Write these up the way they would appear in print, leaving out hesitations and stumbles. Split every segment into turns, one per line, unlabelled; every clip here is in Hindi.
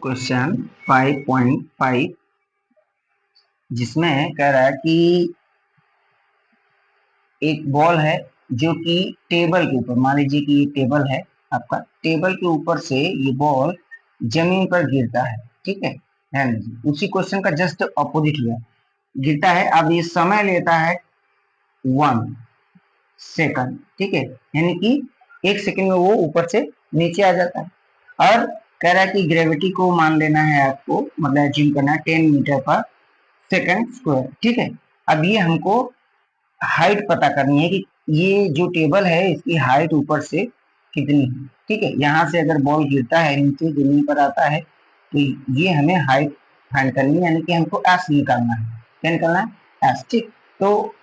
क्वेश्चन 5.5 जिसमें कह रहा है कि एक बॉल है जो कि टेबल के ऊपर, मान लीजिए कि ये टेबल है आपका, टेबल के ऊपर से ये बॉल जमीन पर गिरता है। ठीक है, ध्यान दीजिए, उसी क्वेश्चन का जस्ट अपोजिट हुआ, गिरता है। अब ये समय लेता है 1 सेकंड। ठीक है, यानी कि 1 सेकंड में वो ऊपर से नीचे आ जाता है। और कह रहा है कि ग्रेविटी को मान लेना है आपको, मतलब अज्यूम करना है 10 मीटर पर सेकंड स्क्वायर। ठीक है, अब ये हमको हाइट पता करनी है कि ये जो टेबल है इसकी हाइट ऊपर से कितनी है। ठीक है, यहाँ से अगर बॉल गिरता है नीचे जमीन पर आता है तो ये हमें हाइट फाइंड करनी है, यानी कि हमको एस निकालना है। क्या निकालना है? एस। ठीक, तो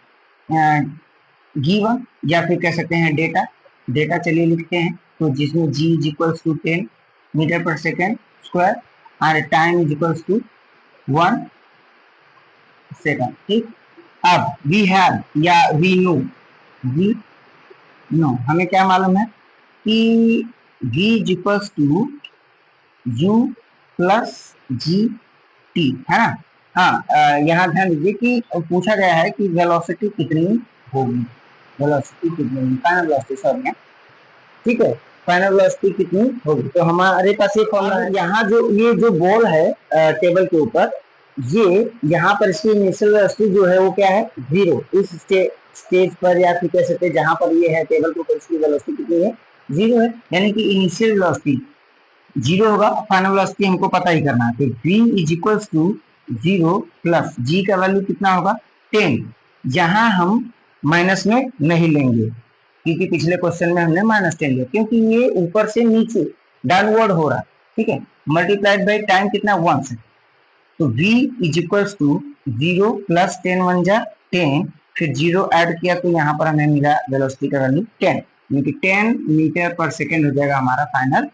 गिवन या फिर कह सकते हैं डेटा। डेटा चलिए लिखते हैं, तो जिसमें g is equals to 10 metre per second square और time is equals to 1 second. ठीक, अब वी हैव या वी नो हमें क्या मालूम है कि v is equals to u plus g t, है ना। हाँ, यहाँ ध्यान दीजिए कि पूछा गया है कि वेलोसिटी कितनी होगी, वेलोसिटी कितनी, फाइनल वेलोसिटी, सॉरी। ठीक है, फाइनल वेलोसिटी कितनी होगी, तो हमारे पास ये फॉर्मूला है। यहाँ जो ये जो बॉल है टेबल के ऊपर, ये यहाँ पर इसकी इनिशियल वेलोसिटी जो है वो क्या है, 0। इस स्टेज पर या फिर कह सकते हैं जहां पर ये है टेबल के ऊपर, इसकी वेलोसिटी कितनी है, 0 है। यानी कि इनिशियल वेलोसिटी 0 होगा, फाइनल वेलोसिटी हमको पता ही करना है। तो v is equals to 0 plus g का वैल्यू कितना होगा, 10। यहाँ हम माइनस में नहीं लेंगे क्योंकि पिछले क्वेश्चन में हमने -10 लिया, क्योंकि ये ऊपर से नीचे डाउनवर्ड हो रहा है। ठीक है, मल्टीप्लाइड बाई टाइम कितना, 1 से। तो v is equals to 0 plus 10 1 जा 10, फिर 0 ऐड किया तो यहाँ पर हमें मिला वेलोसिटी का वैल्यू 10, यानी कि 10 मीटर पर सेकेंड हो जाएगा हमारा फाइनल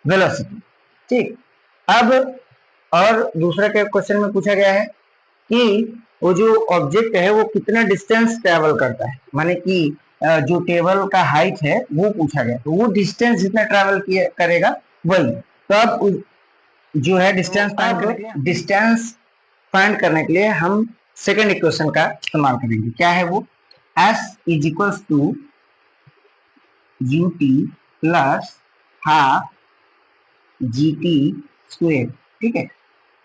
वेलोसिटी। ठीक, अब और दूसरा क्या क्वेश्चन में पूछा गया है कि वो जो ऑब्जेक्ट है वो कितना डिस्टेंस ट्रेवल करता है, माने कि जो टेबल का हाइट है वो पूछा गया, तो वो डिस्टेंस जितना ट्रेवल करेगा वही। तो अब जो है डिस्टेंस फाइंड करने के लिए हम सेकेंड इक्वेशन का इस्तेमाल करेंगे। क्या है वो, s is equals to u t plus half g t square. ठीक है,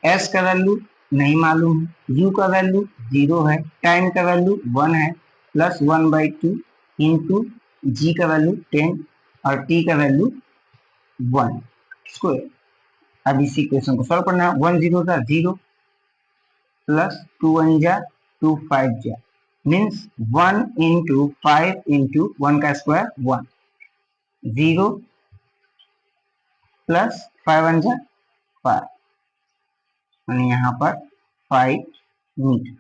s का वैल्यू नहीं मालूम है, u का वैल्यू 0 है, टाइम का वैल्यू 1 है, प्लस 1/2 इंटू जी का वैल्यू 10 और t का वैल्यू 1 स्क्वायर। अब इसी इक्वेशन को सॉल्व करना है। 1 0 था 0 प्लस 2 1 जा 2 5 जा, मीन्स 1 इंटू 5 इंटू 1 का स्क्वायर 1, 0 प्लस 5 1 जा 5, यानी यहाँ पर 5 मीटर।